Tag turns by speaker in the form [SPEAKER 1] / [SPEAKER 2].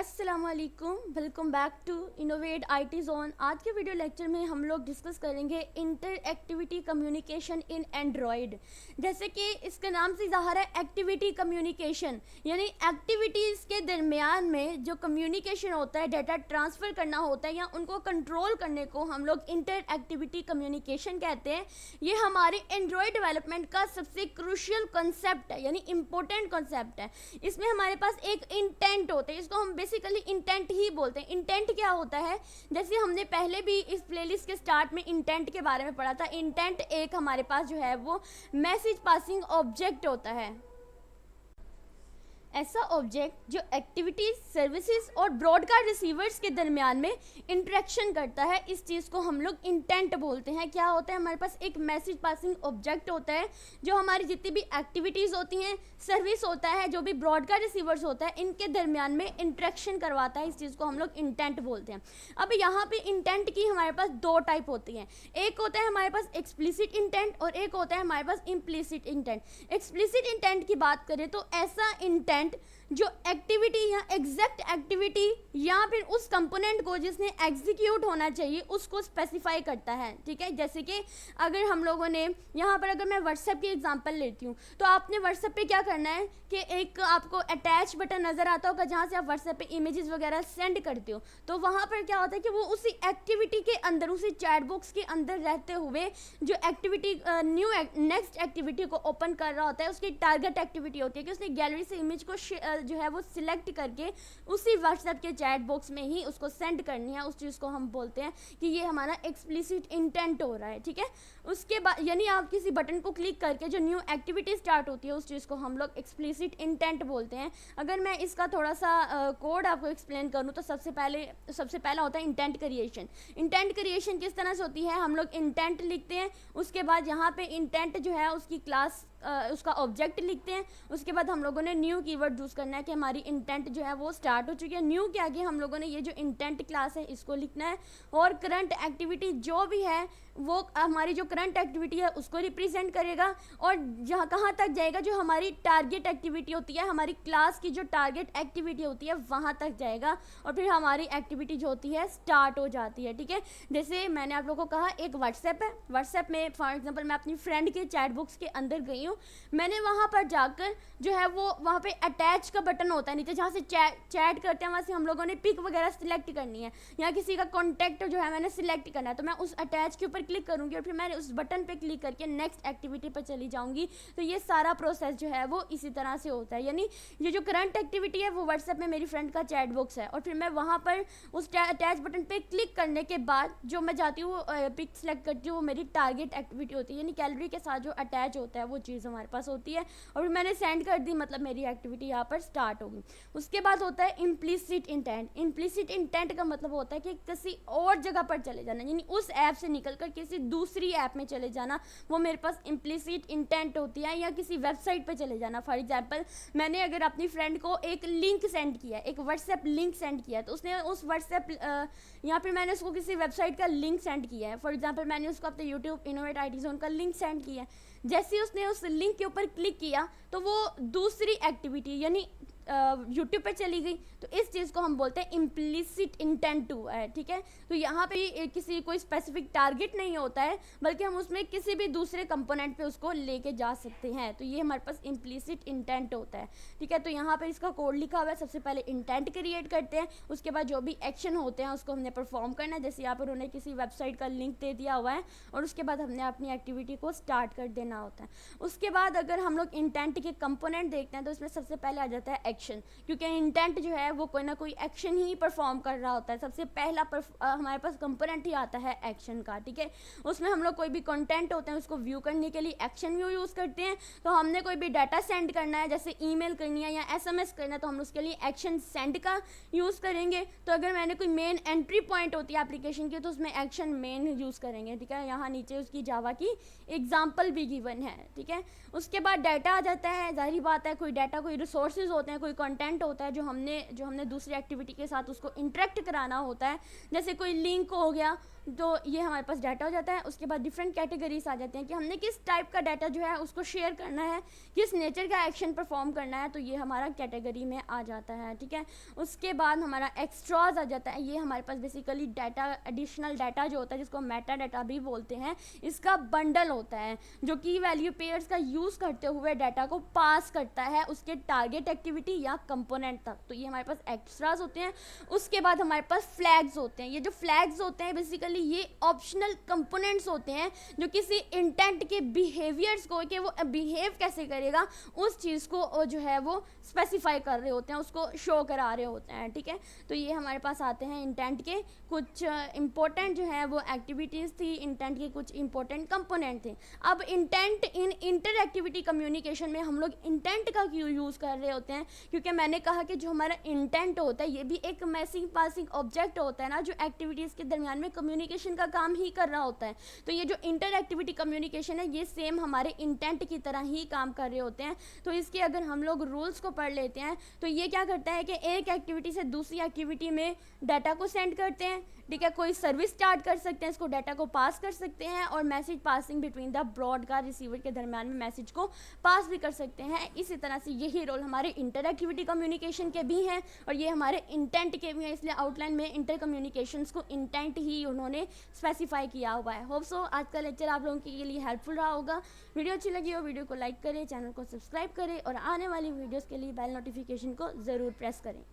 [SPEAKER 1] अस्सलाम वालेकुम, welcome back to innovate IT zone. आज के वीडियो लेक्चर में हम लोग डिस्कस करेंगे inter activity communication in Android. जैसे कि इसके नाम से ज़ाहिर है एक्टिविटी कम्युनिकेशन, यानी एक्टिविटीज़ के दरमियान में जो कम्युनिकेशन होता है, डाटा ट्रांसफ़र करना होता है या उनको कंट्रोल करने को हम लोग इंटर एक्टिविटी कम्युनिकेशन कहते हैं। ये हमारे एंड्रॉयड डेवलपमेंट का सबसे क्रूशियल कॉन्सेप्ट है, यानी इम्पोर्टेंट कॉन्सेप्ट है। इसमें हमारे पास एक इंटेंट होता है, इसको हम बेसिकली इंटेंट ही बोलते हैं। इंटेंट क्या होता है, जैसे हमने पहले भी इस प्लेलिस्ट के स्टार्ट में इंटेंट के बारे में पढ़ा था। इंटेंट एक हमारे पास जो है वो मैसेज पासिंग ऑब्जेक्ट होता है, ऐसा ऑब्जेक्ट जो एक्टिविटीज, सर्विसेज और ब्रॉडकास्ट रिसीवर्स के दरमियान में इंटरेक्शन करता है। इस चीज़ को हम लोग इंटेंट बोलते हैं। क्या होता है, हमारे पास एक मैसेज पासिंग ऑब्जेक्ट होता है जो हमारी जितनी भी एक्टिविटीज़ होती हैं, सर्विस होता है, जो भी ब्रॉडकास्ट रिसीवर्स होता है, इनके दरमियान में इंटरेक्शन करवाता है। इस चीज़ को हम लोग इंटेंट बोलते हैं। अब यहाँ पे इंटेंट की हमारे पास दो टाइप होती हैं। एक होता है हमारे पास एक्सप्लिसिट इंटेंट और एक होता है हमारे पास इम्प्लिसिट इंटेंट। एक्सप्लिसिट इंटेंट की बात करें तो ऐसा इंटेंट जो एक्टिविटी या एग्जैक्ट एक्टिविटी या फिर उस कंपोनेंट को जिसने एग्जीक्यूट होना चाहिए उसको स्पेसिफाई करता है। ठीक है, जैसे कि अगर हम लोगों ने यहाँ पर, अगर मैं व्हाट्सएप की एग्जांपल लेती हूँ, तो आपने व्हाट्सएप पे क्या करना है कि एक आपको अटैच बटन नज़र आता होगा जहाँ से आप व्हाट्सएप पे इमेजेस वगैरह सेंड करते हो। तो वहाँ पर क्या होता है कि वो उसी एक्टिविटी के अंदर, उसी चैट बॉक्स के अंदर रहते हुए जो एक्टिविटी नेक्स्ट एक्टिविटी को ओपन कर रहा होता है, उसकी टारगेट एक्टिविटी होती है कि उसने गैलरी से इमेज को जो है वो सिलेक्ट करके उसी व्हाट्सएप के चैट बॉक्स में ही उसको सेंड करनी है। उस चीज़ को हम बोलते हैं कि ये हमारा एक्सप्लिसिट इंटेंट हो रहा है। ठीक है, उसके बाद यानी आप किसी बटन को क्लिक करके जो न्यू एक्टिविटी स्टार्ट होती है उस चीज़ को हम लोग एक्सप्लिसिट इंटेंट बोलते हैं। अगर मैं इसका थोड़ा सा कोड आपको एक्सप्लेन करूँ तो सबसे पहला होता है इंटेंट क्रिएशन। इंटेंट क्रिएशन किस तरह से होती है, हम लोग इंटेंट लिखते हैं, उसके बाद यहाँ पे इंटेंट जो है उसकी क्लास उसका ऑब्जेक्ट लिखते हैं। उसके बाद हम लोगों ने न्यू कीवर्ड यूज़ करना है कि हमारी इंटेंट जो है वो स्टार्ट हो चुकी है। न्यू के आगे हम लोगों ने ये जो इंटेंट क्लास है इसको लिखना है, और करंट एक्टिविटी जो भी है वो हमारी जो करंट एक्टिविटी है उसको रिप्रेजेंट करेगा, और जहाँ कहाँ तक जाएगा, जो हमारी टारगेट एक्टिविटी होती है, हमारी क्लास की जो टारगेट एक्टिविटी होती है वहाँ तक जाएगा, और फिर हमारी एक्टिविटी जो होती है स्टार्ट हो जाती है। ठीक है, जैसे मैंने आप लोगों को कहा एक व्हाट्सएप है, व्हाट्सएप में फॉर एग्जाम्पल मैं अपनी फ्रेंड के चैट बॉक्स के अंदर गई हूँ, मैंने वहाँ पर जाकर जो है वो वहाँ पे अटैच का बटन होता है नीचे, जहाँ से चैट करते हैं वहाँ से हम लोगों ने पिक वगैरह सिलेक्ट करनी है या किसी का कॉन्टैक्ट जो है मैंने सिलेक्ट करना है, तो मैं उस अटैच के ऊपर क्लिक करूँगी और फिर मैं उस बटन पे क्लिक करके नेक्स्ट एक्टिविटी पर चली जाऊँगी। तो ये सारा प्रोसेस जो है वो इसी तरह से होता है। यानी ये जो करंट एक्टिविटी है वो व्हाट्सएप में मेरी फ्रेंड का चैट बॉक्स है, और फिर मैं वहाँ पर उस अटैच बटन पर क्लिक करने के बाद जो मैं जाती हूँ पिक सेलेक्ट करती हूँ, वो मेरी टारगेट एक्टिविटी होती है, यानी कैलोरी के साथ जो अटैच होता है वो चीज़ हमारे पास होती है, और फिर मैंने सेंड कर दी, मतलब मेरी एक्टिविटी यहाँ पर स्टार्ट होगी। उसके बाद होता है इम्प्लिसिट इंटेंट। इम्प्लिसिट इंटेंट का मतलब होता है कि किसी और जगह पर चले जाना, यानी उस ऐप से निकलकर किसी दूसरी ऐप में चले जाना, वो मेरे पास इम्प्लिसिट इंटेंट होती है। या किसी वेबसाइट पर चले जाना, फॉर एग्जाम्पल मैंने अगर अपनी फ्रेंड को एक लिंक सेंड किया, एक व्हाट्सएप लिंक सेंड किया, तो उसने उस व्हाट्सएप या फिर मैंने उसको किसी वेबसाइट का लिंक सेंड किया है, फॉर एग्जाम्पल मैंने उसको अपने यूट्यूब इनोवेट आईटी जोन का लिंक सेंड किया है। जैसे ही उसने उस लिंक के ऊपर क्लिक किया तो वो दूसरी एक्टिविटी यानी यूट्यूब पे चली गई, तो इस चीज़ को हम बोलते हैं इम्प्लिसिट इंटेंट टू है। ठीक है, तो यहाँ पे किसी कोई स्पेसिफिक टारगेट नहीं होता है, बल्कि हम उसमें किसी भी दूसरे कंपोनेंट पे उसको लेके जा सकते हैं, तो ये हमारे पास इम्प्लिसिट इंटेंट होता है। ठीक है, तो यहाँ पर इसका कोड लिखा हुआ है। सबसे पहले इंटेंट क्रिएट करते हैं, उसके बाद जो भी एक्शन होते हैं उसको हमने परफॉर्म करना है। जैसे यहाँ पर उन्हें किसी वेबसाइट का लिंक दे दिया हुआ है, और उसके बाद हमने अपनी एक्टिविटी को स्टार्ट कर देना होता है। उसके बाद अगर हम लोग इंटेंट के कंपोनेंट देखते हैं तो इसमें सबसे पहले आ जाता है एक्शन, क्योंकि इंटेंट जो है वो कोई ना कोई एक्शन ही परफॉर्म कर रहा होता है। सबसे पहला हमारे पास कंपोनेंट ही आता है एक्शन का। ठीक है, उसमें हम लोग कोई भी कंटेंट होते हैं उसको व्यू करने के लिए एक्शन व्यू यूज़ करते हैं। तो हमने कोई भी डाटा सेंड करना है, जैसे ईमेल करनी है या एसएमएस करना है, तो हम उसके लिए एक्शन सेंड का यूज़ करेंगे। तो अगर मैंने कोई मेन एंट्री पॉइंट होती है एप्लीकेशन की, तो उसमें एक्शन मेन यूज़ करेंगे। ठीक है, यहाँ नीचे उसकी जावा की एग्जाम्पल भी गिवन है। ठीक है, उसके बाद डाटा आ जाता है। जाहिर बात है कोई डाटा, कोई रिसोर्सेज होते हैं, कोई कंटेंट होता है जो हमने दूसरी एक्टिविटी के साथ उसको इंटरेक्ट कराना होता है, जैसे कोई लिंक हो गया, तो ये हमारे पास डाटा हो जाता है। उसके बाद डिफरेंट कैटेगरीज आ जाते हैं कि हमने किस टाइप का डाटा जो है उसको शेयर करना है, किस नेचर का एक्शन परफॉर्म करना है, तो ये हमारा कैटेगरी में आ जाता है, ठीक है। उसके बाद हमारा एक्स्ट्राज आ जाता है, ये हमारे पास बेसिकली डाटा, एडिशनल डाटा जो होता है जिसको मेटा डाटा भी बोलते हैं, इसका बंडल होता है जो की वैल्यू पेयर्स का यूज़ करते हुए डाटा को पास करता है उसके टारगेट एक्टिविटी या कंपोनेंट तक, तो ये हमारे पास एक्स्ट्राज होते हैं। उसके बाद हमारे पास फ्लैग्स होते हैं, ये जो फ्लैग्स होते हैं बेसिकली ये ऑप्शनल कंपोनेंट्स होते हैं जो किसी इंटेंट के बिहेवियर्स को, कि वो बिहेव कैसे करेगा उस चीज़ को जो है वो स्पेसिफाई कर रहे होते हैं, उसको शो करा रहे होते हैं, ठीक है। तो ये हमारे पास आते हैं इंटेंट के कुछ इंपॉर्टेंट जो है वो एक्टिविटीज़ थी, इंटेंट के कुछ इंपॉर्टेंट कंपोनेंट थे। अब इंटेंट इन इंटर एक्टिविटी कम्युनिकेशन में हम लोग इंटेंट का क्यों यूज़ कर रहे होते हैं, क्योंकि मैंने कहा कि जो हमारा इंटेंट होता है ये भी एक मैसेज पासिंग ऑब्जेक्ट होता है ना, जो एक्टिविटीज़ के दरमियान में कम्युनिकेशन का काम ही कर रहा होता है। तो ये जो इंटर एक्टिविटी कम्युनिकेशन है ये सेम हमारे इंटेंट की तरह ही काम कर रहे होते हैं। तो इसके अगर हम लोग रूल्स को पढ़ लेते हैं तो ये क्या करता है कि एक एक्टिविटी से दूसरी एक्टिविटी में डाटा को सेंड करते हैं, ठीक है। कोई सर्विस स्टार्ट कर सकते हैं, इसको डाटा को पास कर सकते हैं, और message passing between the broadcast receiver के दरमियान में मैसेज को पास भी कर सकते हैं। इसी तरह से यही रोल हमारे इंटर एक्टिविटी कम्युनिकेशन के भी हैं और ये हमारे इंटेंट के भी हैं, इसलिए आउटलाइन में इंटर कम्युनिकेशंस को इंटेंट ही उन्होंने स्पेसिफाई किया हुआ है। होप सो आज का लेक्चर आप लोगों के लिए हेल्पफुल रहा होगा। वीडियो अच्छी लगी हो वीडियो को लाइक करें, चैनल को सब्सक्राइब करें और आने वाली वीडियोज़ के लिए बेल नोटिफिकेशन को ज़रूर प्रेस करें।